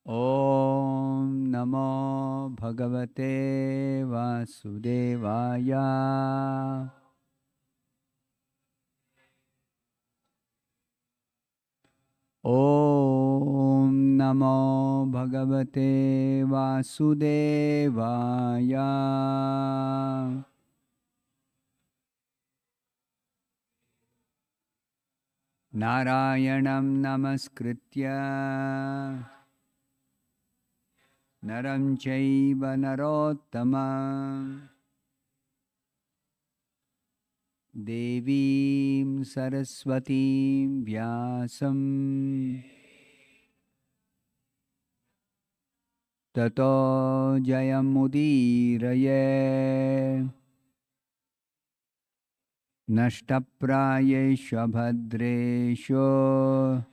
Om Namo Bhagavate Vasudevaya. Om Namo Bhagavate Vasudevaya. Narayanam Namaskritya Naram Chaiva Narottamam Devim Saraswatim Vyasam Tato Jayamudiraye Nashtaprayesha Bhadresho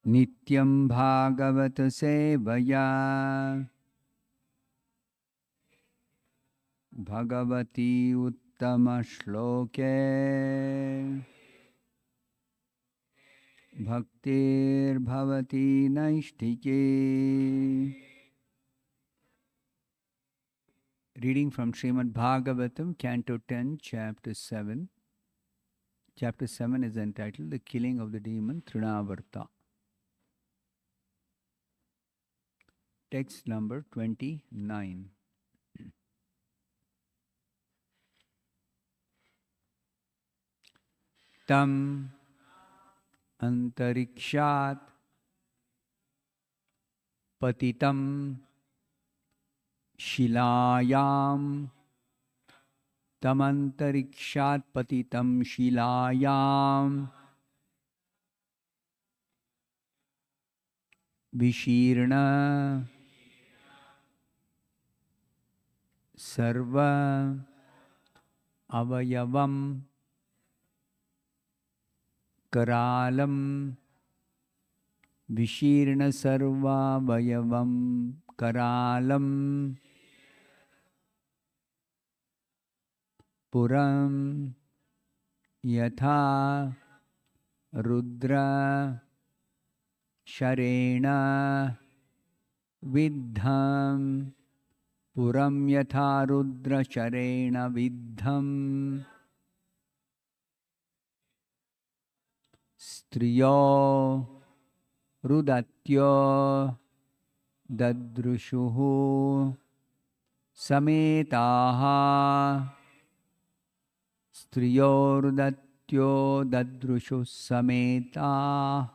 Nityam Bhagavata Sevaya Bhagavati Uttama Shloke Bhaktir Bhavati Naishtike. Reading from Srimad Bhagavatam, Canto 10, Chapter 7. Chapter 7 is entitled The Killing of the Demon Trinavarta. Text number 29. Tam antarikshat patitam shilayam. Tam antarikshat patitam shilayam. Vishirna sarva avayavam Karalam. Vishirna sarva vayavam Karalam. Puram yatha rudra sharena vidham. Puram yatha rudra sharena vidham. Striyo rudatyo dadrushuhu sametaha. Striyo rudatyo dadrushu sameta.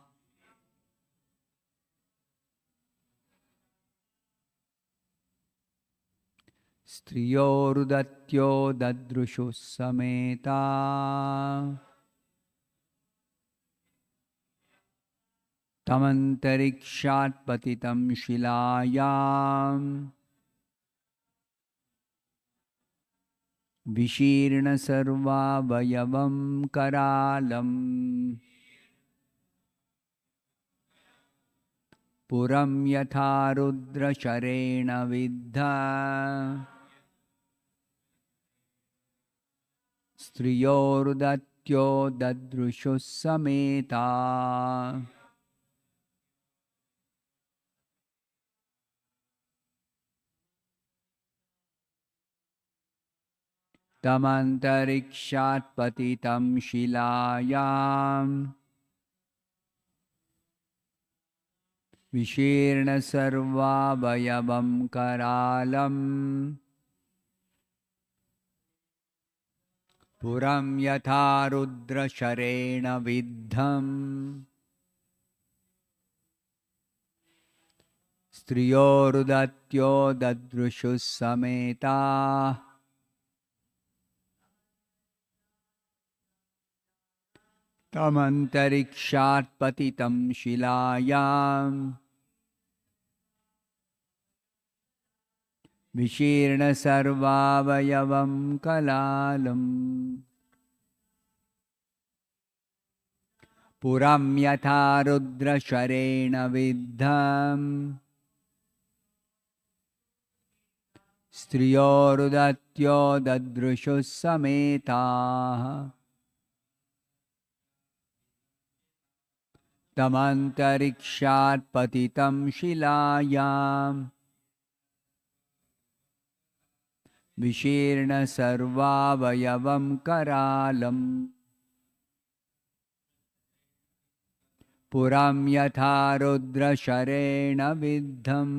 Striyo rudatyo dadrushu sameta. Tamantarikshat patitam shilayam. Vishirna sarva vayavam karalam. Puram yatha rudra sharena vidha. Striyo rudatyo dadrushu sameta. Tamantarikshat patitam shilayam. Vishirna sarva vayavam karalam. Puram yatha rudra sharena vidham. Striyo rudatyo dadrushu sameta. Tamantarikshat patitam shilayam. Vishirna sarva vayavam kalalam. Puram yatha rudra sharena vidham. स्त्रियोरुदत्यो ददृशुः समेताः तमन्तरिक्षात् पतितं शिलायाम् विशीर्ण सर्वावयवं करालम् पुरं यथा रुद्रशरेण विद्धम्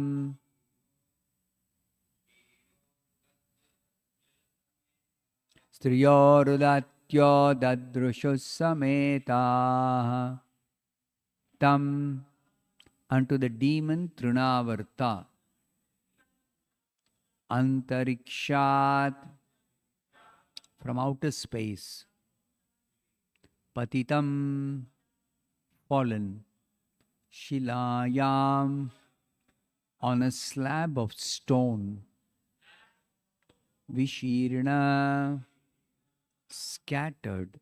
स्त्रियोरुदत्यो ददृशुः समेताः tam unto the demon Trinavarta antarikshat from outer space patitam fallen shilayam on a slab of stone vishirna scattered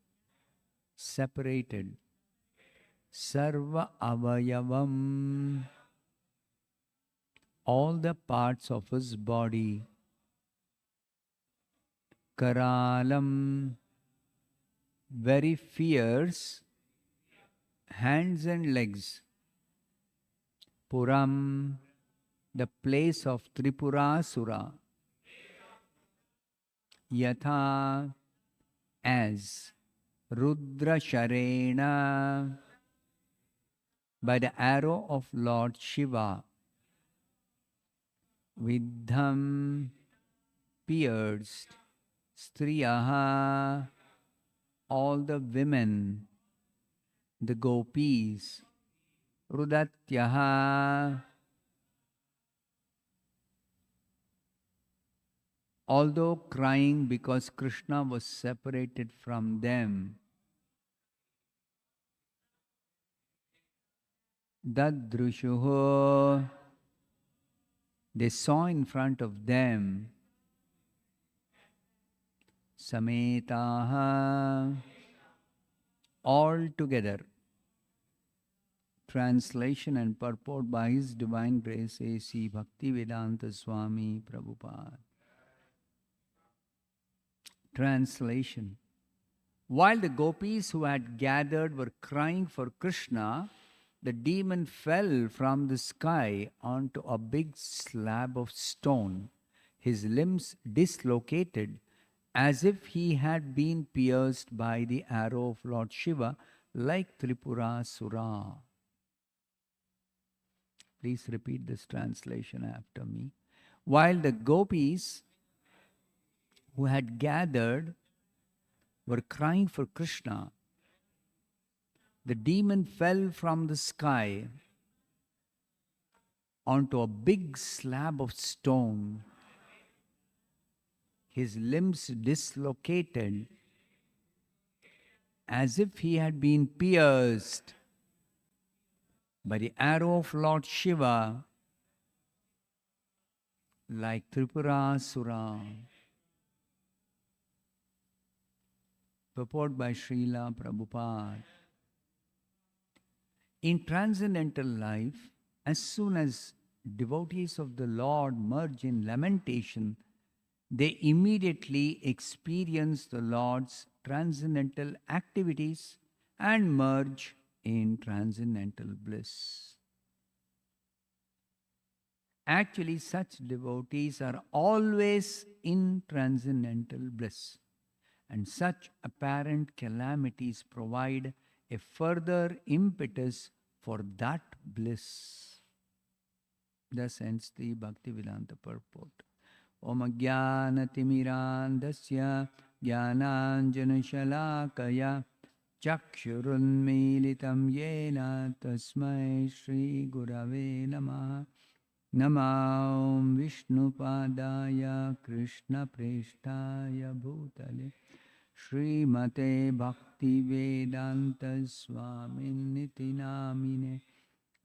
separated Sarva avayavam, all the parts of his body. Karalam, very fierce, hands and legs. Puram, the place of Tripurasura. Yatha, as Rudra Sharena, by the arrow of Lord Shiva, Vidham, pierced, Striyaha, all the women, the gopis, Rudatyaha, although crying because Krishna was separated from them, Dadrushuho, they saw in front of them Sametaha, all together. Translation and purport by His Divine Grace A.C. Bhaktivedanta Swami Prabhupada. Translation. While the gopis who had gathered were crying for Krishna, the demon fell from the sky onto a big slab of stone, his limbs dislocated as if he had been pierced by the arrow of Lord Shiva like Tripurasura. Please repeat this translation after me. While the gopis who had gathered were crying for Krishna, the demon fell from the sky onto a big slab of stone, his limbs dislocated as if he had been pierced by the arrow of Lord Shiva like Tripurasura. Purport by Srila Prabhupada. In transcendental life, as soon as devotees of the Lord merge in lamentation, they immediately experience the Lord's transcendental activities and merge in transcendental bliss. Actually, such devotees are always in transcendental bliss, and such apparent calamities provide a further impetus for that bliss. Thus ends the Bhaktivedanta purport. Om Ajnanatimmirandasya Jnananjanashalakaya Chakshurunmilitam Yena Tasmai Shri Gurave Namaha. Namah Vishnupadaya Krishna Preshtaya Bhutale Srimate Bhaktivedanta Swaminiti Namine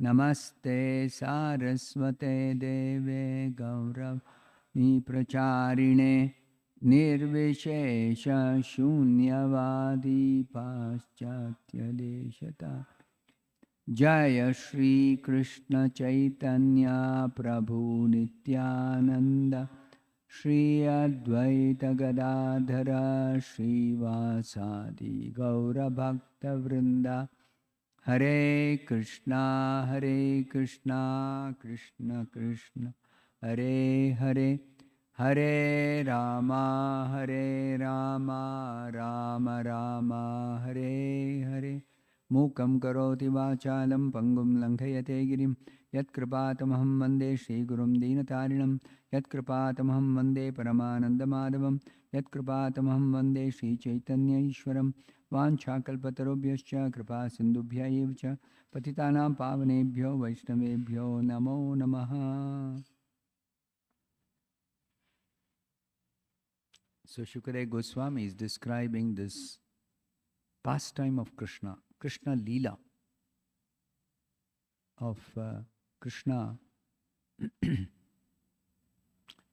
Namaste Saraswate Deve Gauravani Pracharine Nirvishesha Shunyavadi Paschatya Deshata Jaya Shri Krishna Chaitanya Prabhu Nityananda Shri Advaita Gadadhara Srivasadi Gaura Bhakta Vrinda Hare Krishna Krishna Krishna Hare Hare Hare Rama Rama Rama Hare Hare Mukam karoti vachalam pangum langhayate girim Yat kripatamaham vande Shri Gurum Dinatarinam Yat kripatamaham vande Paramananda Madhavam Yat kripatamaham vande Shri Chaitanya Ishwaram Vanchakalpatarubhyascha kripa sindubhya evcha patitanam pavanebhyo vaishnavebhyo namo namaha. So Shukadeva Goswami is describing this pastime of Krishna, Krishna Leela of Krishna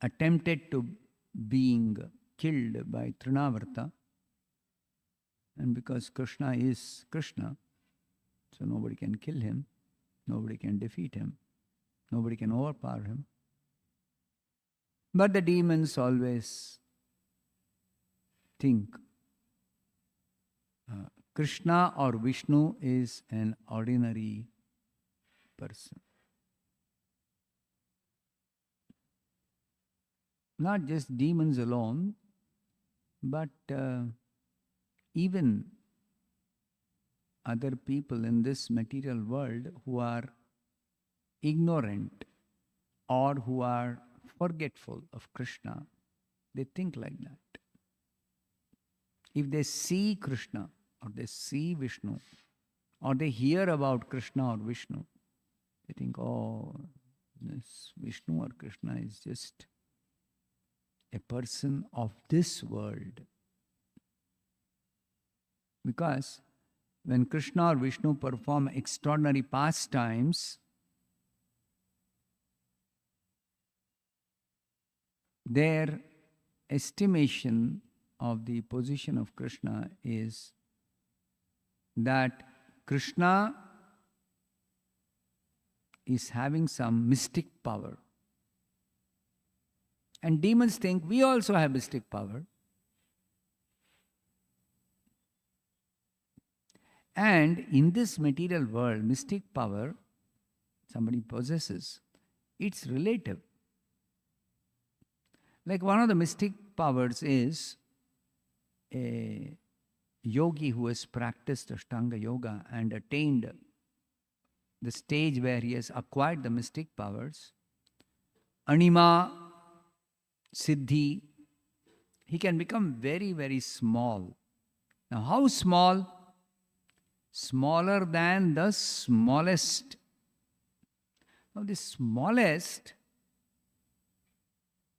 attempted to being killed by Trinavarta, and because Krishna is Krishna, so nobody can kill him, nobody can defeat him, nobody can overpower him. But the demons always think Krishna or Vishnu is an ordinary person. Not just demons alone, but even other people in this material world who are ignorant or who are forgetful of Krishna, they think like that. If they see Krishna or they see Vishnu or they hear about Krishna or Vishnu, they think, oh, this Vishnu or Krishna is just a person of this world. Because when Krishna or Vishnu perform extraordinary pastimes, their estimation of the position of Krishna is that Krishna is having some mystic power. And demons think we also have mystic power. And in this material world, mystic power somebody possesses, it's relative. Like one of the mystic powers is a yogi who has practiced Ashtanga Yoga and attained the stage where he has acquired the mystic powers, Anima, Siddhi, he can become very, very small. Now, how small? Smaller than the smallest. Now, the smallest,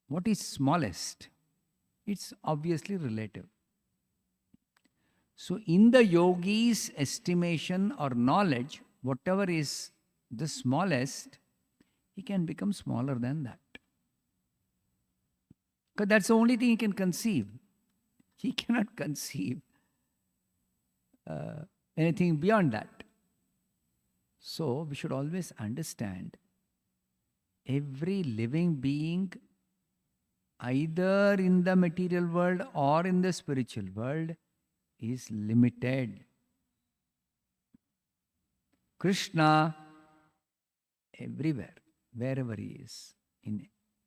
what is smallest? It's obviously relative. So, in the yogi's estimation or knowledge, whatever is the smallest, he can become smaller than that. Because that's the only thing he can conceive. He cannot conceive anything beyond that. So, we should always understand every living being, either in the material world or in the spiritual world, is limited. Krishna, everywhere, wherever he is,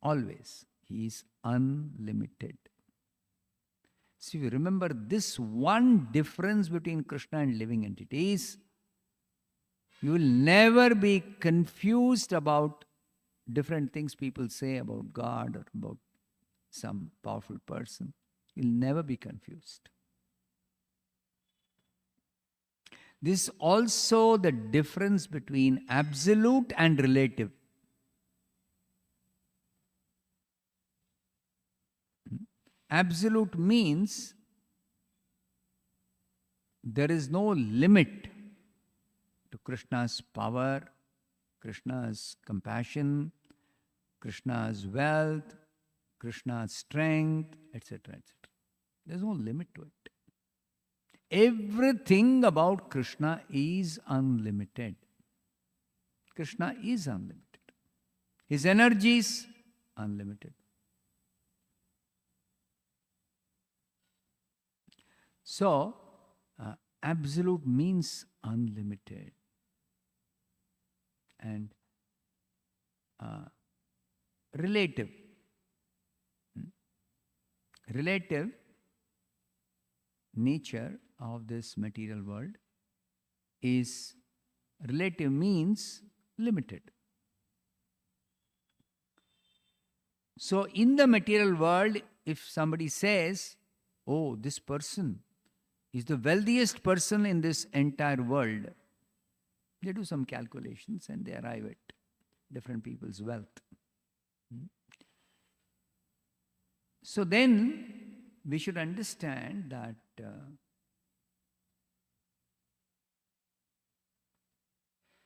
always, he is unlimited. So, if you remember this one difference between Krishna and living entities, you will never be confused about different things people say about God or about some powerful person. You'll never be confused. This is also the difference between absolute and relative. Absolute means there is no limit to Krishna's power, Krishna's compassion, Krishna's wealth, Krishna's strength, etc., etc. There's no limit to it. Everything about Krishna is unlimited. Krishna is unlimited. His energy is unlimited. So, absolute means unlimited. And relative. Relative nature of this material world is relative means limited. So, in the material world, if somebody says, oh, this person is the wealthiest person in this entire world, they do some calculations and they arrive at different people's wealth. So then we should understand that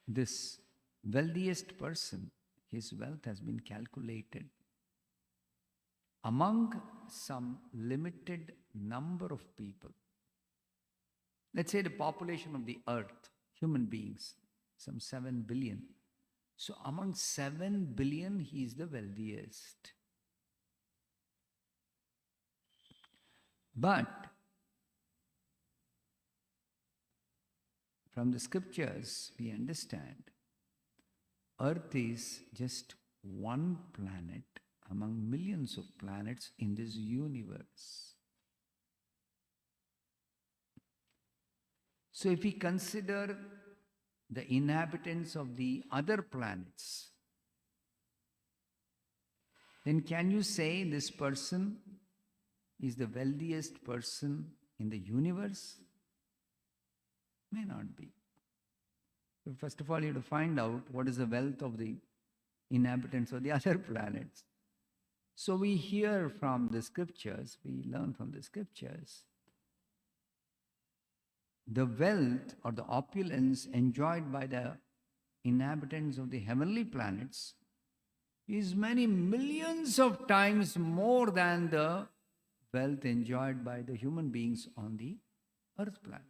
this wealthiest person, his wealth has been calculated among some limited number of people. Let's say the population of the earth, human beings, some 7 billion. So among 7 billion, he is the wealthiest. But from the scriptures, we understand earth is just one planet among millions of planets in this universe. So if we consider the inhabitants of the other planets, then can you say this person is the wealthiest person in the universe? May not be. First of all, you have to find out what is the wealth of the inhabitants of the other planets. So we hear from the scriptures, we learn from the scriptures, the wealth or the opulence enjoyed by the inhabitants of the heavenly planets is many millions of times more than the wealth enjoyed by the human beings on the earth planet.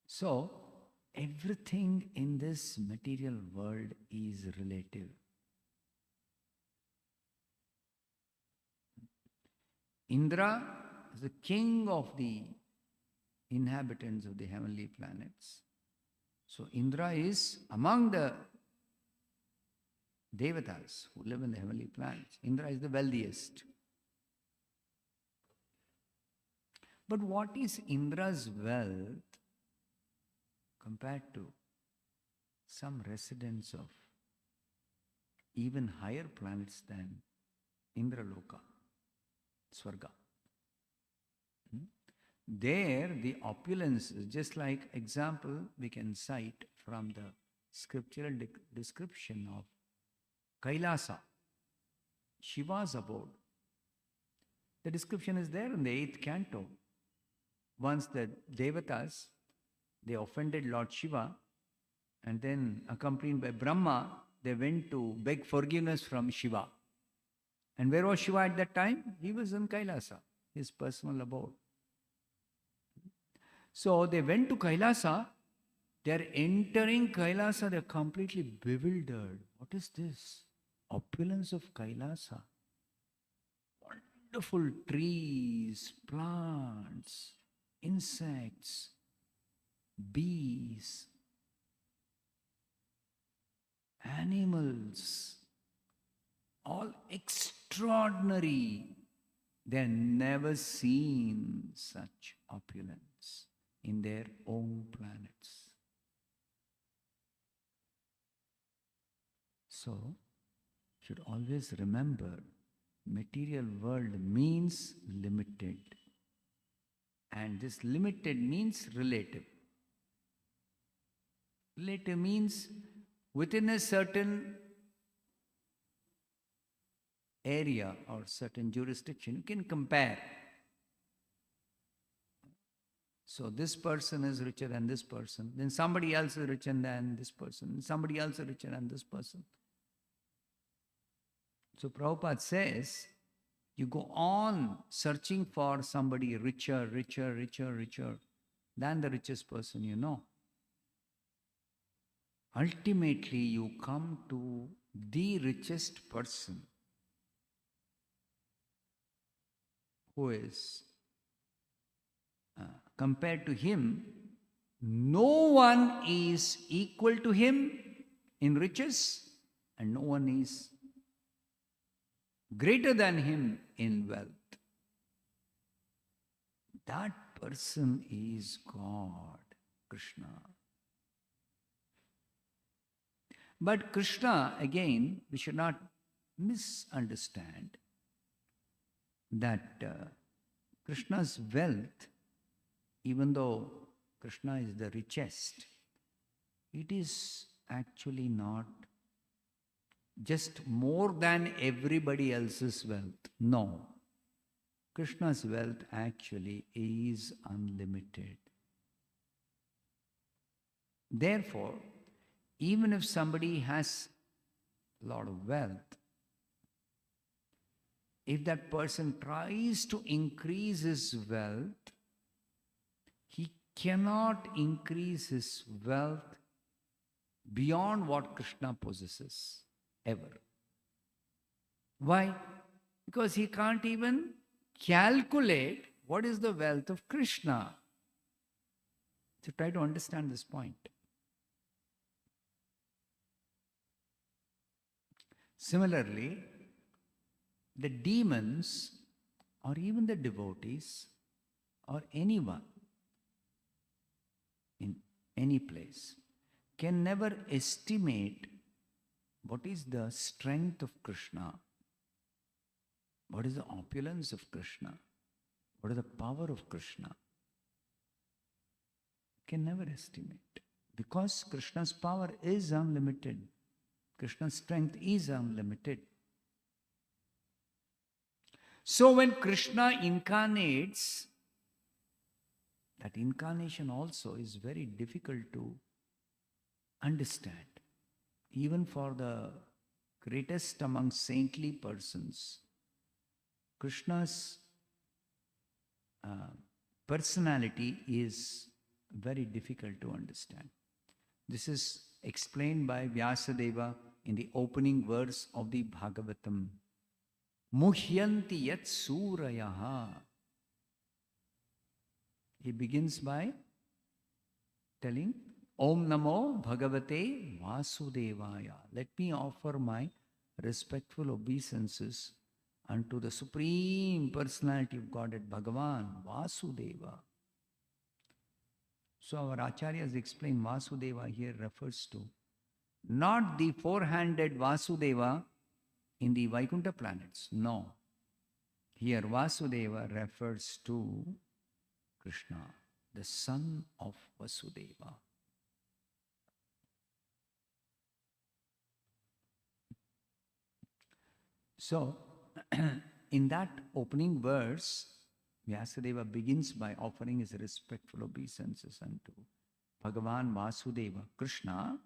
So, everything in this material world is relative. Indra is the king of the inhabitants of the heavenly planets. So, Indra is among the Devatas who live in the heavenly planets. Indra is the wealthiest. But what is Indra's wealth compared to some residents of even higher planets than Indraloka, Swarga? There, the opulence is just like example we can cite from the scriptural description of Kailasa, Shiva's abode. The description is there in the 8th canto. Once the Devatas, they offended Lord Shiva, and then accompanied by Brahma, they went to beg forgiveness from Shiva. And where was Shiva at that time? He was in Kailasa, his personal abode. So they went to Kailasa. They're entering Kailasa, they're completely bewildered. What is this? Opulence of Kailasa. Wonderful trees, plants, insects, bees, animals, all extraordinary. They've never seen such opulence in their own planets. So, should always remember, material world means limited. And this limited means relative. Relative means within a certain area or certain jurisdiction, you can compare. So this person is richer than this person, then somebody else is richer than this person, somebody else is richer than this person. So Prabhupada says, you go on searching for somebody richer than the richest person you know. Ultimately, you come to the richest person. who is compared to him, no one is equal to him in riches, and no one is greater than him in wealth. That person is God, Krishna. But Krishna, again, we should not misunderstand that Krishna's wealth, even though Krishna is the richest, it is actually not just more than everybody else's wealth. No. Krishna's wealth actually is unlimited. Therefore, even if somebody has a lot of wealth, if that person tries to increase his wealth, he cannot increase his wealth beyond what Krishna possesses, ever. Why? Because he can't even calculate what is the wealth of Krishna. So try to understand this point. Similarly, the demons or even the devotees or anyone in any place can never estimate what is the strength of Krishna, what is the opulence of Krishna, what is the power of Krishna. Can never estimate, because Krishna's power is unlimited. Krishna's strength is unlimited. So when Krishna incarnates, that incarnation also is very difficult to understand. Even for the greatest among saintly persons, Krishna's personality is very difficult to understand. This is explained by Vyasadeva in the opening verse of the Bhagavatam. Muhyanti yat surayaha. He begins by telling, Om Namo Bhagavate Vasudevaya. Let me offer my respectful obeisances unto the Supreme Personality of Godhead, Bhagavan, Vasudeva. So our Acharyas explain Vasudeva here refers to not the four-handed Vasudeva in the Vaikuntha planets. No. Here Vasudeva refers to Krishna, the son of Vasudeva. So, in that opening verse, Vyasadeva begins by offering his respectful obeisances unto Bhagavan Vasudeva, Krishna.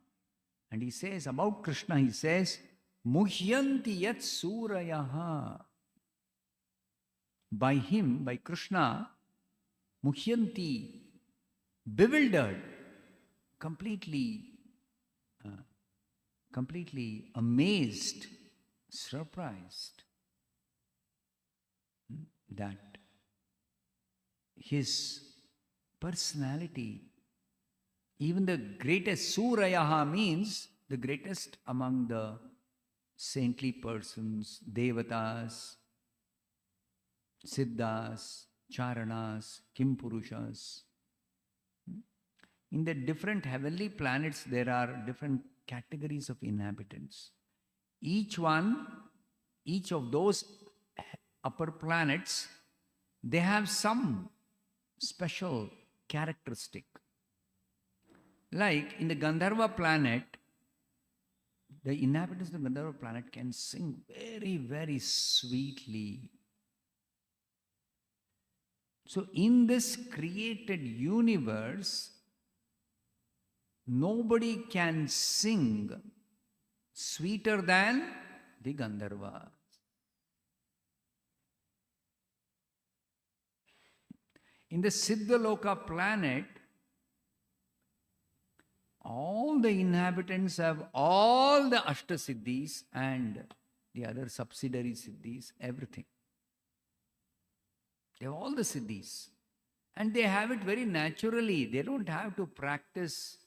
And he says, about Krishna, he says, Muhyanti yat surayaha. By him, by Krishna, Muhyanti, bewildered, completely amazed, surprised that his personality, even the greatest, Surayaha means the greatest among the saintly persons, Devatas, Siddhas, Charanas, Kimpurushas. In the different heavenly planets, there are different categories of inhabitants. Each of those upper planets, they have some special characteristic. Like in the Gandharva planet, the inhabitants of the Gandharva planet can sing very, very sweetly. So in this created universe, nobody can sing sweeter than the Gandharvas. In the Siddhaloka planet, all the inhabitants have all the Ashtasiddhis and the other subsidiary Siddhis, everything. They have all the siddhis. And they have it very naturally. They don't have to practice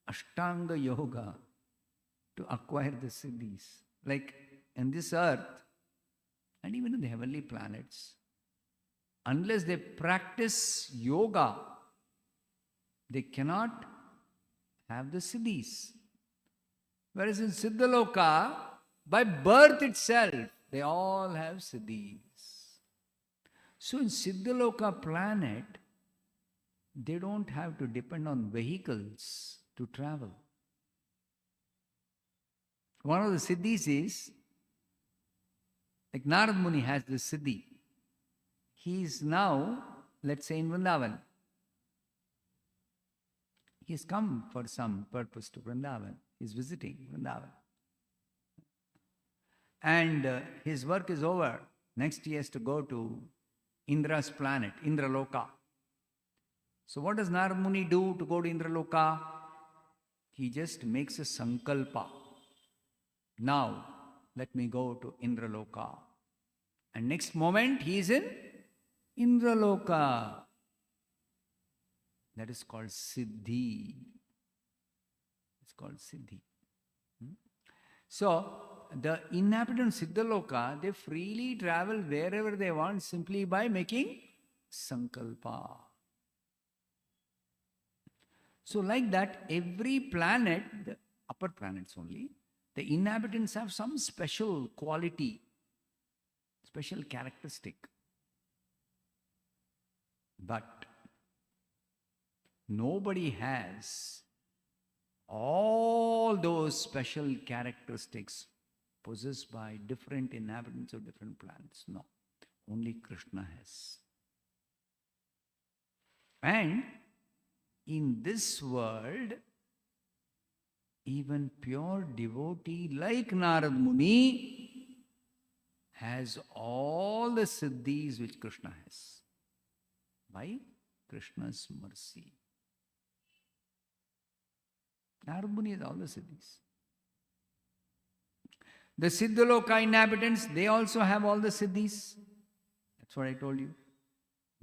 Ashtanga Yoga to acquire the siddhis. Like in this earth, and even in the heavenly planets, unless they practice yoga, they cannot have the siddhis. Whereas in Siddhaloka, by birth itself, they all have siddhis. So in Siddhaloka planet, they don't have to depend on vehicles to travel. One of the siddhis is, like Narad Muni has this siddhi. He is now, let's say, in Vrindavan. He has come for some purpose to Vrindavan. He is visiting Vrindavan. And his work is over. Next he has to go to Indra's planet, Indraloka. So what does Narad Muni do to go to Indraloka? He just makes a sankalpa. Now, let me go to Indraloka. And next moment, he is in Indraloka. That is called Siddhi. It's called Siddhi. So, the inhabitants of Siddhaloka, they freely travel wherever they want simply by making sankalpa. So like that, every planet, the upper planets only, the inhabitants have some special quality, special characteristic. But nobody has all those special characteristics possessed by different inhabitants of different planets. No, only Krishna has. And in this world, even pure devotee like Narad Muni has all the siddhis which Krishna has by Krishna's mercy. Narad Muni has all the siddhis. The Siddhaloka inhabitants, they also have all the siddhis. That's what I told you.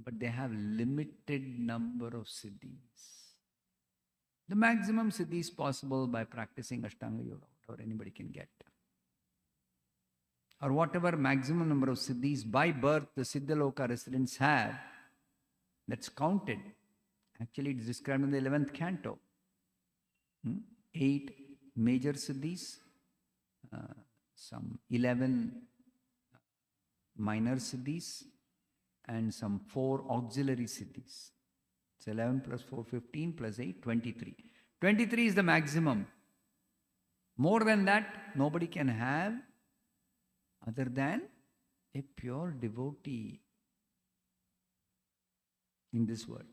But they have limited number of siddhis. The maximum siddhis possible by practicing Ashtanga Yoga, whatever anybody can get. Or whatever maximum number of siddhis by birth the Siddhaloka residents have, that's counted. Actually, it's described in the 11th canto. 8 major siddhis, some 11 minor siddhis, and some 4 auxiliary siddhis. It's 11 plus 4, 15 plus 8, 23. 23 is the maximum. More than that, nobody can have other than a pure devotee in this world.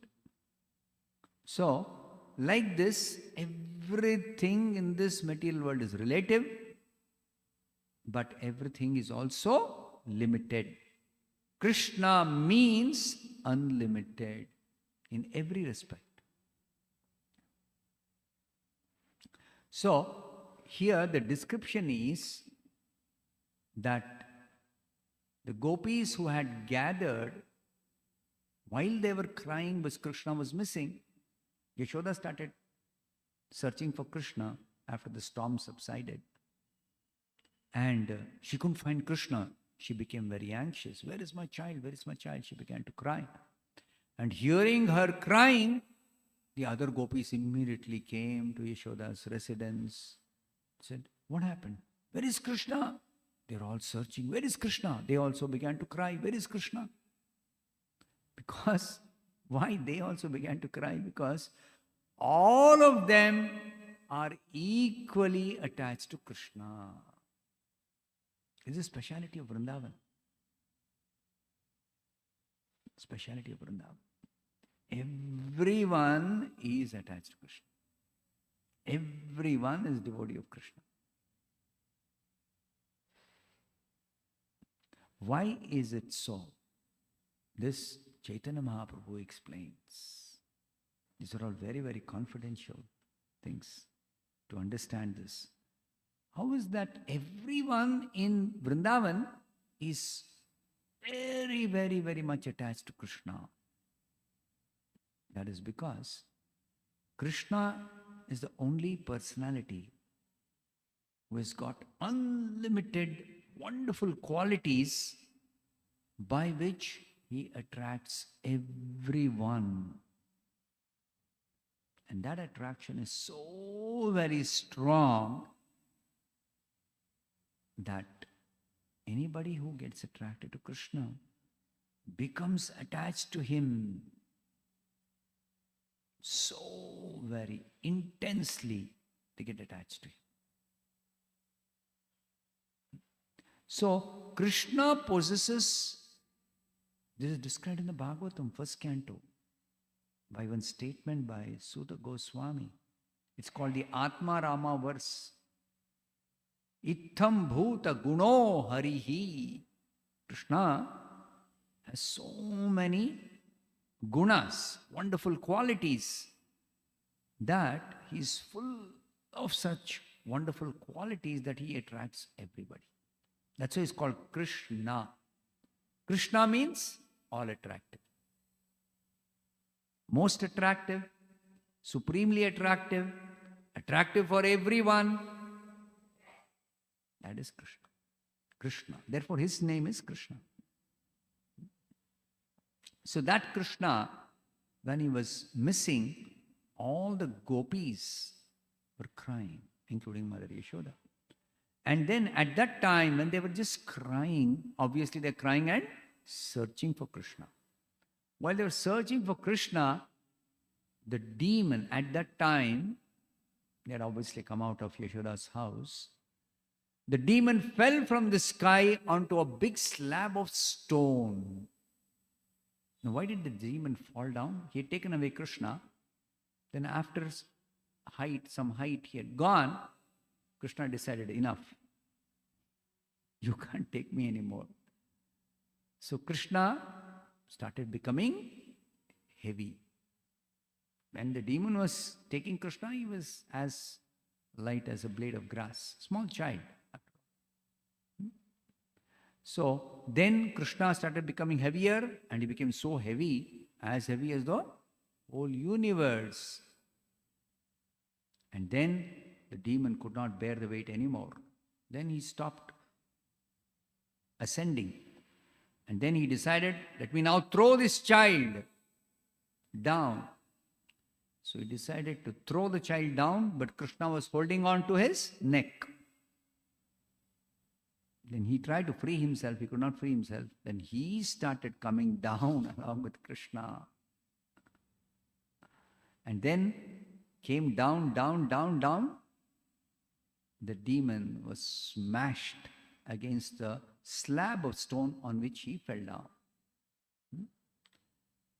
So, like this, everything in this material world is relative, but everything is also limited. Krishna means unlimited in every respect. So, here the description is that the gopis who had gathered while they were crying because Krishna was missing, Yashoda started searching for Krishna after the storm subsided. And she couldn't find Krishna. She became very anxious. Where is my child? Where is my child? She began to cry. And hearing her crying, the other gopis immediately came to Yashoda's residence. Said, what happened? Where is Krishna? They're all searching. Where is Krishna? They also began to cry. Where is Krishna? Because, why they also began to cry? Because all of them are equally attached to Krishna. It's a speciality of Vrindavan. Speciality of Vrindavan. Everyone is attached to Krishna. Everyone is devotee of Krishna. Why is it so? This Chaitanya Mahaprabhu explains. These are all very, very confidential things to understand this. How is that everyone in Vrindavan is very, very, very much attached to Krishna. That is because Krishna is the only personality who has got unlimited, wonderful qualities by which he attracts everyone. And that attraction is so very strong that anybody who gets attracted to Krishna becomes attached to him so very intensely. They get attached to him. So Krishna possesses, this is described in the Bhagavatam, first canto, by one statement by Sutta Goswami. It's called the Atma Rama verse. Itham bhuta guno harihi. Krishna has so many gunas, wonderful qualities, that he is full of such wonderful qualities that he attracts everybody. That's why he's called Krishna. Krishna means all attractive. Most attractive, supremely attractive, attractive for everyone. That is Krishna. Krishna. Therefore, his name is Krishna. So that Krishna, when he was missing, all the gopis were crying, including Mother Yashoda. And then at that time, when they were just crying, obviously they're crying and searching for Krishna. While they were searching for Krishna, the demon at that time, they had obviously come out of Yashoda's house, the demon fell from the sky onto a big slab of stone. Now, why did the demon fall down? He had taken away Krishna. Then after some height he had gone, Krishna decided, enough. You can't take me anymore. So Krishna started becoming heavy. When the demon was taking Krishna, he was as light as a blade of grass. Small child. So then Krishna started becoming heavier, and he became so heavy as the whole universe. And then the demon could not bear the weight anymore. Then he stopped ascending. And then he decided, let me now throw this child down. So he decided to throw the child down, but Krishna was holding on to his neck. Then he tried to free himself. He could not free himself. Then he started coming down along with Krishna. And then came down, down, down, down. The demon was smashed against the slab of stone on which he fell down.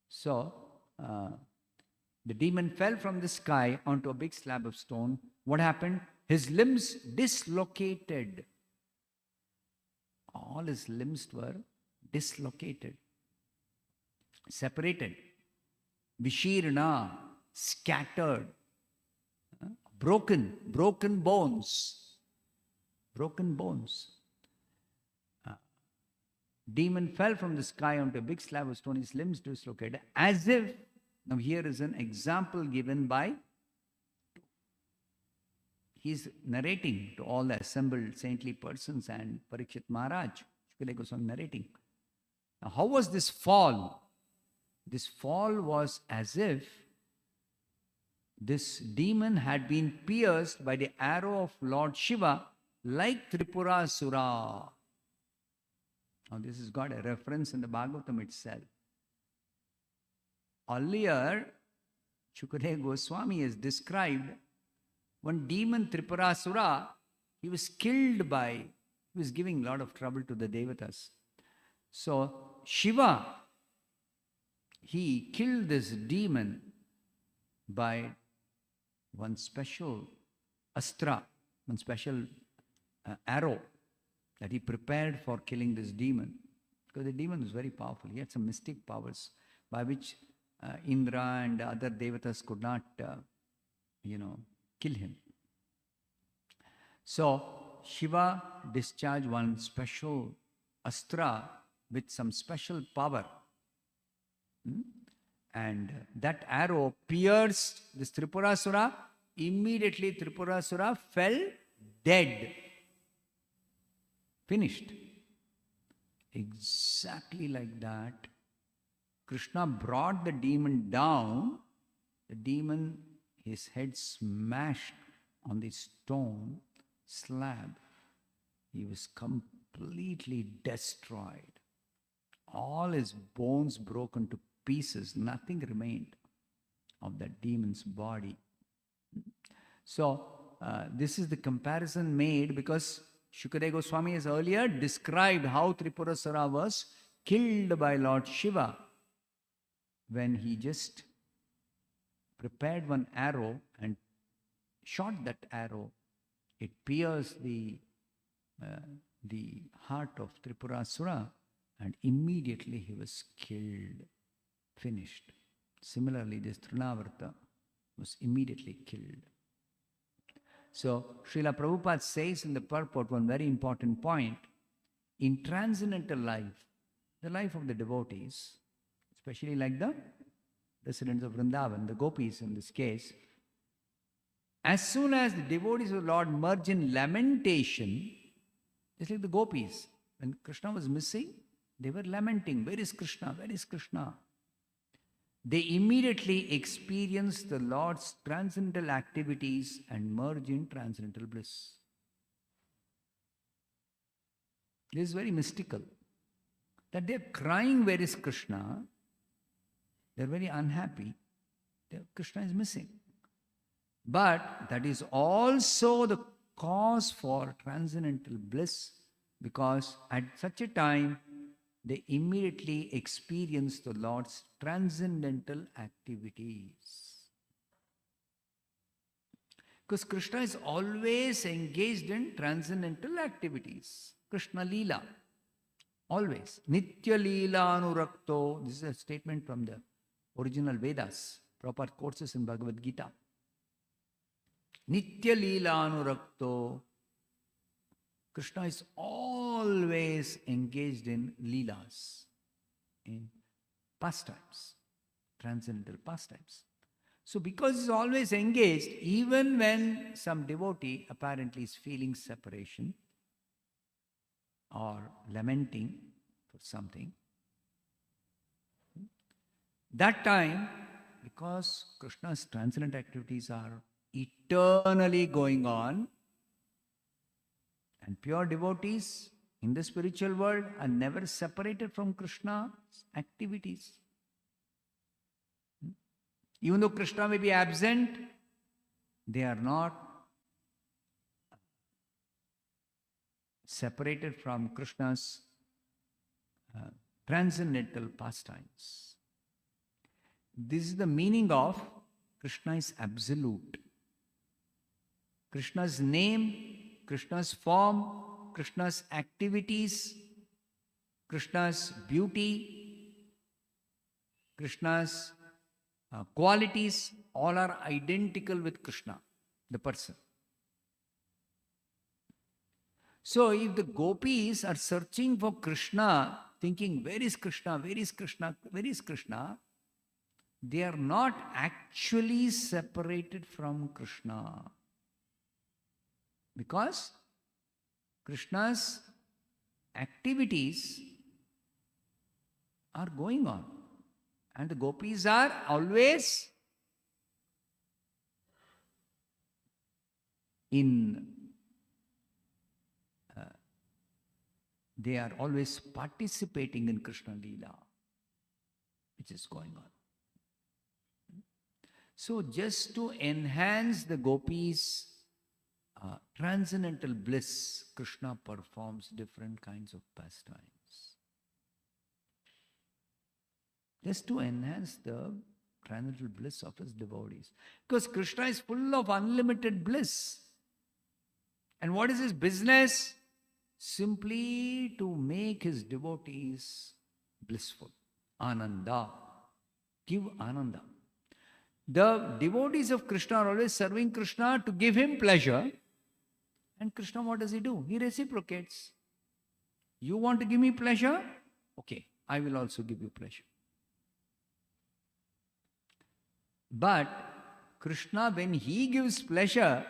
So, the demon fell from the sky onto a big slab of stone. What happened? His limbs dislocated. All his limbs were dislocated, separated, vishirna, scattered, broken bones. Broken bones. Demon fell from the sky onto a big slab of stone, his limbs dislocated, as if, now here is an example given by, he's narrating to all the assembled saintly persons and Parikshit Maharaj, Shukadeva Goswami narrating. Now how was this fall? This fall was as if this demon had been pierced by the arrow of Lord Shiva like Tripurasura. Now this has got a reference in the Bhagavatam itself. Earlier, Shukadeva Goswami has described one demon Tripurasura. He was killed he was giving a lot of trouble to the Devatas. So Shiva, he killed this demon by one special astra, one special arrow that he prepared for killing this demon. Because the demon was very powerful. He had some mystic powers by which Indra and other Devatas could not, kill him. So Shiva discharged one special astra with some special power. And that arrow pierced this Tripurasura. Immediately Tripurasura fell dead. Finished. Exactly like that, Krishna brought the demon down. The demon, his head smashed on the stone slab. He was completely destroyed. All his bones broken to pieces. Nothing remained of that demon's body. So, this is the comparison made because Shukadeva Goswami has earlier described how Tripurasura was killed by Lord Shiva when he just prepared one arrow and shot that arrow. It pierced the heart of Tripurasura, and immediately he was killed, finished. Similarly, this Trinavarta was immediately killed. So, Srila Prabhupada says in the purport one very important point. In transcendental life, the life of the devotees, especially like the residents of Vrindavan, the gopis in this case, as soon as the devotees of the Lord merge in lamentation, just like the gopis, when Krishna was missing, they were lamenting, where is Krishna, where is Krishna? They immediately experience the Lord's transcendental activities and merge in transcendental bliss. This is very mystical. That they are crying, where is Krishna? They are very unhappy. Krishna is missing. But that is also the cause for transcendental bliss, because at such a time, they immediately experience the Lord's transcendental activities. Because Krishna is always engaged in transcendental activities. Krishna Leela. Always. Nitya Leela Anurakto. This is a statement from the original Vedas. Proper courses in Bhagavad Gita. Nitya Leela Anurakto. Krishna is always engaged in leelas, in pastimes, transcendental pastimes. So because he's always engaged, even when some devotee apparently is feeling separation or lamenting for something, that time, because Krishna's transcendent activities are eternally going on, and pure devotees in the spiritual world are never separated from Krishna's activities. Even though Krishna may be absent, they are not separated from Krishna's transcendental pastimes. This is the meaning of Krishna is absolute. Krishna's name, Krishna's form, Krishna's activities, Krishna's beauty, Krishna's qualities, all are identical with Krishna, the person. So if the gopis are searching for Krishna, thinking, where is Krishna, where is Krishna, where is Krishna, they are not actually separated from Krishna. Because Krishna's activities are going on. And the gopis are always they are always participating in Krishna Leela, which is going on. So just to enhance the gopis' transcendental bliss, Krishna performs different kinds of pastimes. Just to enhance the transcendental bliss of his devotees. Because Krishna is full of unlimited bliss. And what is his business? Simply to make his devotees blissful. Ananda. Give Ananda. The devotees of Krishna are always serving Krishna to give him pleasure. And Krishna, what does he do? He reciprocates. You want to give me pleasure? Okay, I will also give you pleasure. But Krishna, when he gives pleasure,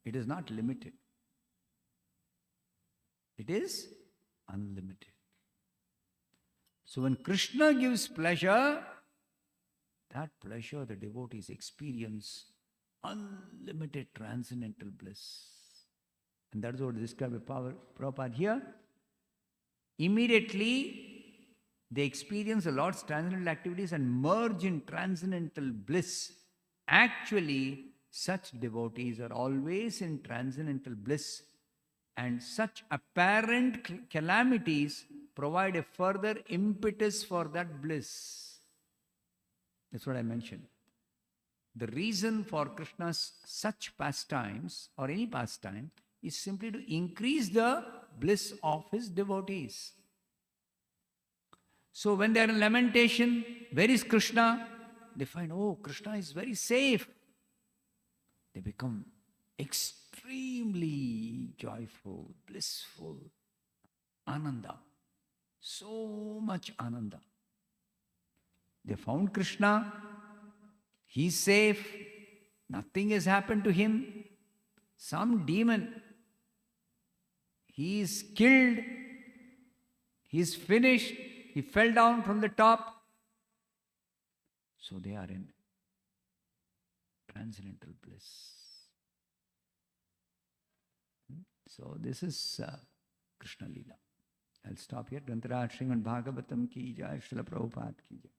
it is not limited. It is unlimited. So when Krishna gives pleasure, that pleasure the devotees experience unlimited transcendental bliss. And that's what described by Prabhupada here. Immediately, they experience the Lord's transcendental activities and merge in transcendental bliss. Actually, such devotees are always in transcendental bliss, and such apparent calamities provide a further impetus for that bliss. That's what I mentioned. The reason for Krishna's such pastimes, or any pastime, is simply to increase the bliss of his devotees. So when they are in lamentation, where is Krishna? They find, oh, Krishna is very safe. They become extremely joyful, blissful, ananda. So much ananda. They found Krishna. He's safe. Nothing has happened to him. Some demon, he is killed. He is finished. He fell down from the top. So they are in transcendental bliss. So this is Krishna Leela. I'll stop here. Grantaraj Srimad Bhagavatam ki jai, Srila Prabhupada ki jai.